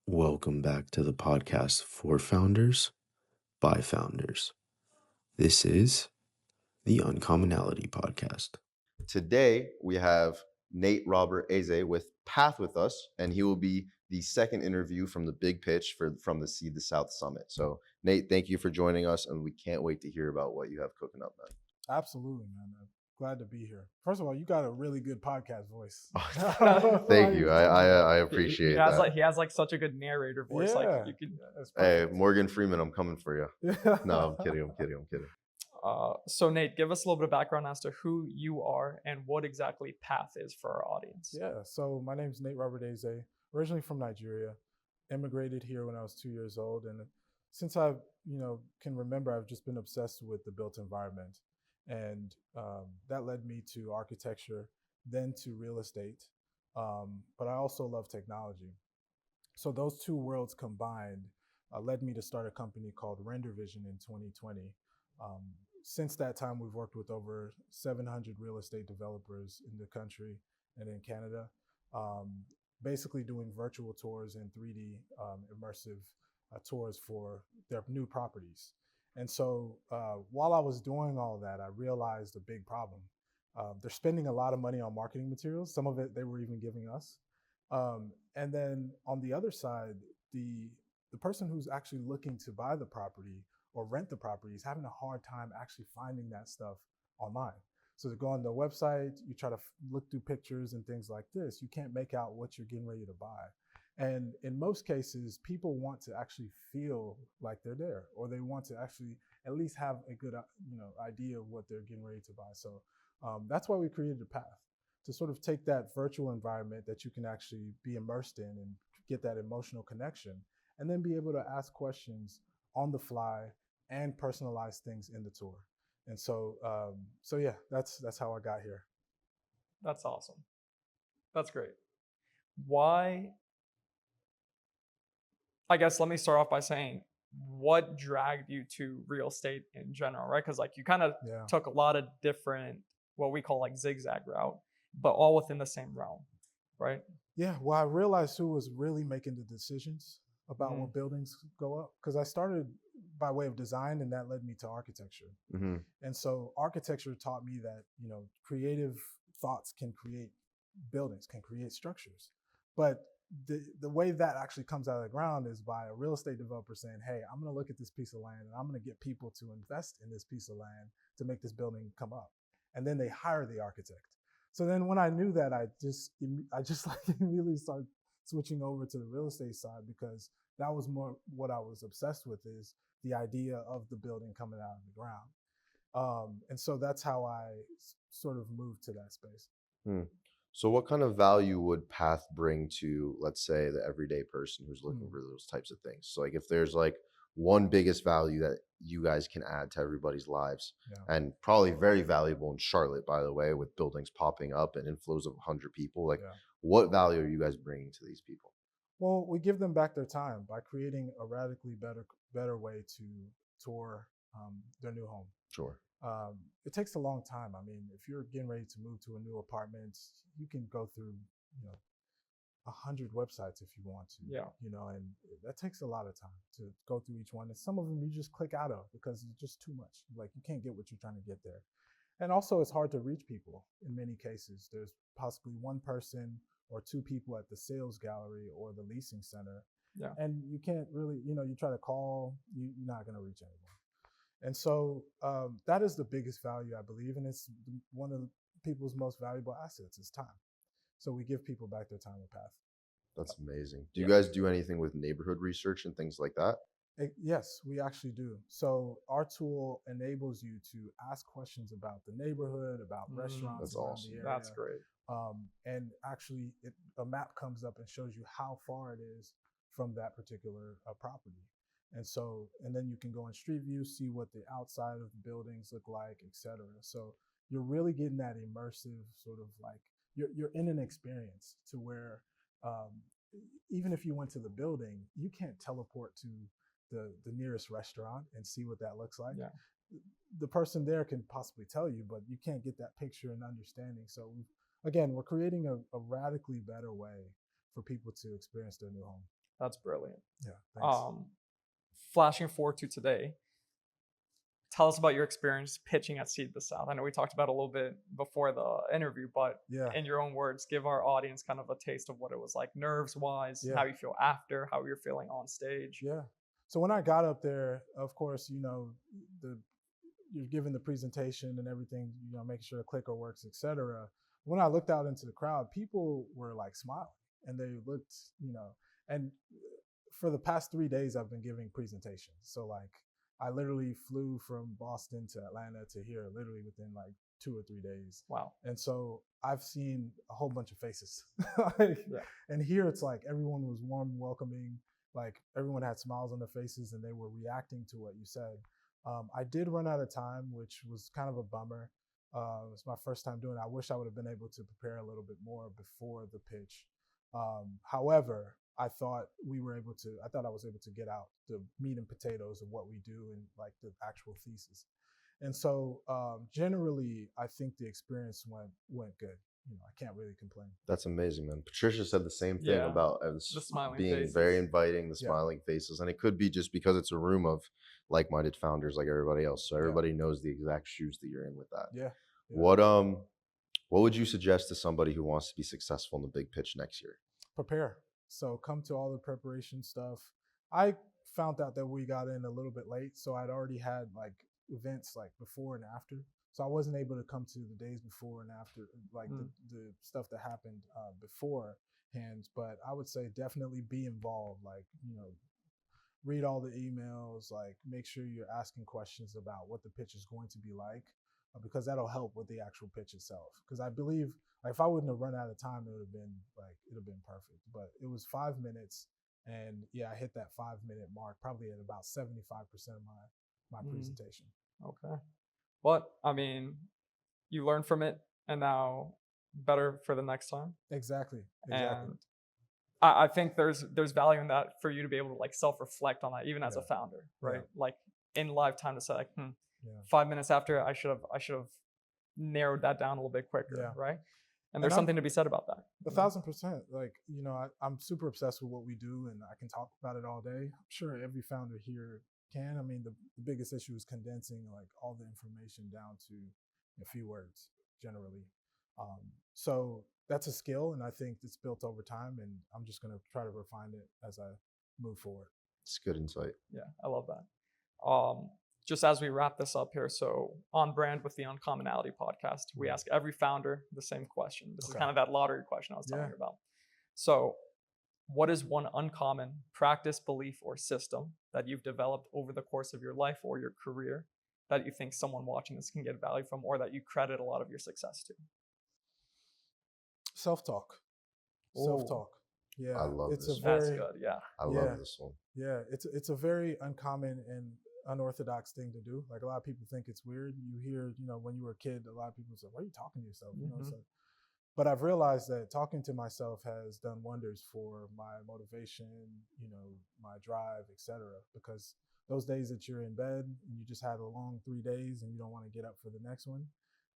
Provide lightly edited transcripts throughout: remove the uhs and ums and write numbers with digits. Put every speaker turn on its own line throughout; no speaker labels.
Welcome back to the podcast for founders by founders. This is the Uncommonality Podcast.
Today, we have Nate Robert-Eze with Path with us, and he will be the second interview from the big pitch from the Seed the South Summit. So, Nate, thank you for joining us, and we can't wait to hear about what you have cooking up, man.
Absolutely, man. I'm glad to be here. First of all, you got a really good podcast voice.
Thank you. I appreciate that.
He has such a good narrator voice.
Yeah,
Like you can.
Hey, Morgan Freeman, I'm coming for you.
Yeah.
No, I'm kidding.
So Nate, give us a little bit of background as to who you are and what exactly Path is for our audience.
Yeah. So my name is Nate Robert-Eze, originally from Nigeria, immigrated here when I was 2 years old, and since I can remember, I've just been obsessed with the built environment, and that led me to architecture, then to real estate, but I also love technology. So those two worlds combined led me to start a company called Render Vision in 2020. Um, since that time, we've worked with over 700 real estate developers in the country and in Canada, um, basically doing virtual tours and 3D immersive tours for their new properties. And so while I was doing all that, I realized a big problem. They're spending a lot of money on marketing materials. Some of it they were even giving us. And then on the other side, the person who's actually looking to buy the property or rent the property is having a hard time actually finding that stuff online. So to go on the website, you try to look through pictures and things like this, you can't make out what you're getting ready to buy. And in most cases, people want to actually feel like they're there, or they want to actually at least have a good idea of what they're getting ready to buy. So that's why we created a path to sort of take that virtual environment that you can actually be immersed in and get that emotional connection, and then be able to ask questions on the fly and personalize things in the tour. And so, yeah, that's how I got here.
That's awesome. That's great. Why? I guess let me start off by saying what dragged you to real estate in general, right? Because you kind of took a lot of different, what we call zigzag route, but all within the same realm, right?
Yeah, well, I realized who was really making the decisions about what buildings go up, because I started by way of design, and that led me to architecture.
Mm-hmm.
And so architecture taught me that creative thoughts can create buildings, can create structures, but the way that actually comes out of the ground is by a real estate developer saying, hey, I'm going to look at this piece of land and I'm going to get people to invest in this piece of land to make this building come up, and then they hire the architect. So then when I knew that, I just immediately started switching over to the real estate side, because that was more what I was obsessed with, is the idea of the building coming out of the ground. And so that's how I sort of moved to that space.
So what kind of value would Path bring to, let's say, the everyday person who's looking for those types of things? So if there's one biggest value that you guys can add to everybody's lives, and probably very valuable in Charlotte, by the way, with buildings popping up and inflows of 100 people, what value are you guys bringing to these people?
Well, we give them back their time by creating a radically better way to tour their new home.
Sure.
It takes a long time. I mean, if you're getting ready to move to a new apartment, you can go through 100 websites if you want to. And that takes a lot of time to go through each one. And some of them you just click out of because it's just too much. You can't get what you're trying to get there. And also, it's hard to reach people in many cases. There's possibly one person or two people at the sales gallery or the leasing center. And you can't really, you try to call, you're not going to reach anyone. And so that is the biggest value, I believe. And it's one of people's most valuable assets is time. So we give people back their time with Path.
That's amazing. Do you guys do anything with neighborhood research and things like that?
Yes, we actually do. So our tool enables you to ask questions about the neighborhood, about restaurants.
That's awesome.
The area.
That's great.
And actually, a map comes up and shows you how far it is from that particular property. And then you can go in Street View, see what the outside of the buildings look like, et cetera. So you're really getting that immersive sort of you're in an experience to where even if you went to the building, you can't teleport to the nearest restaurant and see what that looks like. The person there can possibly tell you, but you can't get that picture and understanding. So again, we're creating a radically better way for people to experience their new home.
That's brilliant.
Yeah, thanks.
Flashing forward to today, tell us about your experience pitching at Seed the South. I know we talked about it a little bit before the interview, but in your own words, give our audience kind of a taste of what it was like, nerves wise, how you feel after, how you're feeling on stage.
Yeah. So when I got up there, of course, you know, you're given the presentation and everything, you know, making sure the clicker works, etc. When I looked out into the crowd, people were like smiling, and they looked, you know, and for the past 3 days I've been giving presentations. So like I literally flew from Boston to Atlanta to here literally within like 2 or 3 days.
Wow.
And so I've seen a whole bunch of faces. And here it's like everyone was warm and welcoming. Like everyone had smiles on their faces and they were reacting to what you said. I did run out of time, which was kind of a bummer. It was my first time doing it. I wish I would have been able to prepare a little bit more before the pitch. However, I thought I was able to get out the meat and potatoes of what we do and like the actual thesis. And so generally, I think the experience went good. You know, I can't really complain.
That's amazing, man. Patricia said the same thing about
the smiling
being
faces.
very inviting, the smiling faces. And it could be just because it's a room of like-minded founders like everybody else. So everybody knows the exact shoes that you're in with that.
Yeah.
What would you suggest to somebody who wants to be successful in the big pitch next year?
Prepare. So come to all the preparation stuff. I found out that we got in a little bit late, so I'd already had like events like before and after. So I wasn't able to come to the days before and after, like the stuff that happened beforehand. But I would say definitely be involved. Like, you know, read all the emails, like make sure you're asking questions about what the pitch is going to be like, because that'll help with the actual pitch itself. Because I believe like, if I wouldn't have run out of time, it would have been perfect. But it was 5 minutes, and I hit that 5-minute mark probably at about 75% of my presentation.
Okay. But I mean, you learn from it, and now better for the next time.
Exactly.
And I think there's value in that for you to be able to like self-reflect on that, even as a founder, right? Like in live time to say like, 5 minutes after I should have narrowed that down a little bit quicker, right? And there's something to be said about that.
1,000%. Like, you know, I'm super obsessed with what we do, and I can talk about it all day. I'm sure every founder here can. I mean, the biggest issue is condensing like all the information down to a few words generally. So that's a skill, and I think it's built over time, and I'm just going to try to refine it as I move forward.
It's good insight.
Yeah, I love that. Just as we wrap this up here, so on brand with the Uncommonality podcast, we ask every founder the same question. This is kind of that lottery question I was telling you about. So what is one uncommon practice, belief, or system that you've developed over the course of your life or your career that you think someone watching this can get value from, or that you credit a lot of your success to?
Self-talk. Self-talk. Yeah,
I love
this.
That's good. Yeah,
I love this one.
Yeah, it's a very uncommon and unorthodox thing to do. Like a lot of people think it's weird. You hear, you know, when you were a kid, a lot of people say, "Why are you talking to yourself?" You know, so, but I've realized that talking to myself has done wonders for my motivation, you know, my drive, etc. Because those days that you're in bed and you just had a long 3 days and you don't want to get up for the next one,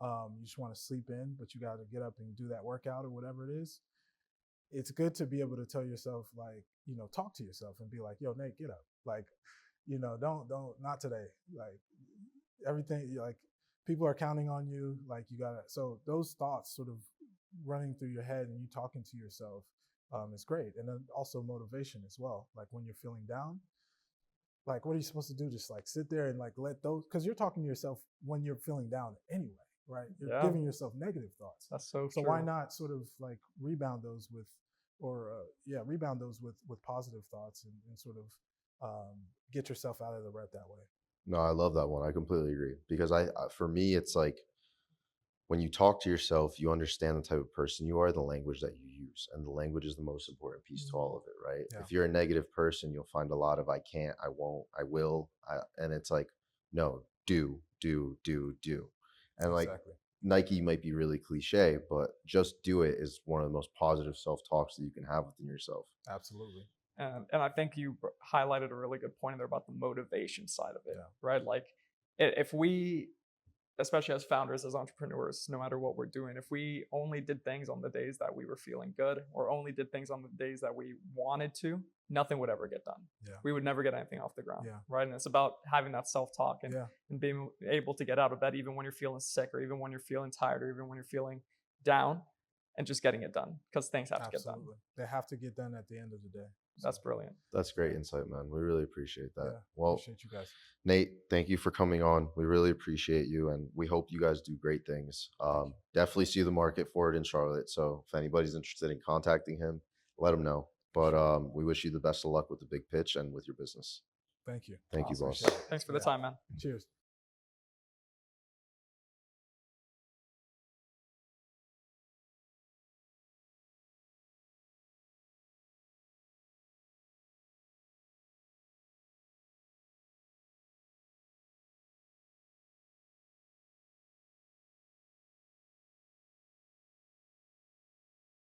you just want to sleep in, but you got to get up and do that workout or whatever it is. It's good to be able to tell yourself, like, you know, talk to yourself and be like, "Yo, Nate, get up." Like, you know, don't, not today. Like everything, like people are counting on you. Like you gotta, so those thoughts sort of running through your head and you talking to yourself is great. And then also motivation as well. Like when you're feeling down, like what are you supposed to do? Just like sit there and like let those, because you're talking to yourself when you're feeling down anyway, right? You're giving yourself negative thoughts.
That's so
true.
So
why not sort of like rebound those with, rebound those with positive thoughts and sort of get yourself out of the rut that way.
No, I love that one. I completely agree, because for me, it's like when you talk to yourself, you understand the type of person you are, the language that you use, and the language is the most important piece to all of it, right? If you're a negative person, you'll find a lot of "I can't," "I won't," "I will," and it's like, no, do, and like Nike might be really cliche, but just do it is one of the most positive self-talks that you can have within yourself.
Absolutely.
And I think you highlighted a really good point there about the motivation side of it, right? Like if we especially as founders, as entrepreneurs, no matter what we're doing, if we only did things on the days that we were feeling good or only did things on the days that we wanted to, nothing would ever get done.
Yeah.
We would never get anything off the ground.
Yeah.
Right. And it's about having that self-talk and,
Yeah.
and being able to get out of bed even when you're feeling sick or even when you're feeling tired or even when you're feeling down and just getting it done because things have to get done.
They have to get done at the end of the day.
That's brilliant.
That's great insight, man. We really appreciate that.
Yeah,
well,
appreciate you guys.
Nate, thank you for coming on. We really appreciate you, and we hope you guys do great things. Definitely see the market for it in Charlotte. So if anybody's interested in contacting him, let him know. But we wish you the best of luck with the big pitch and with your business.
Thank you.
Thank you, boss.
Thanks for the time, man.
Cheers.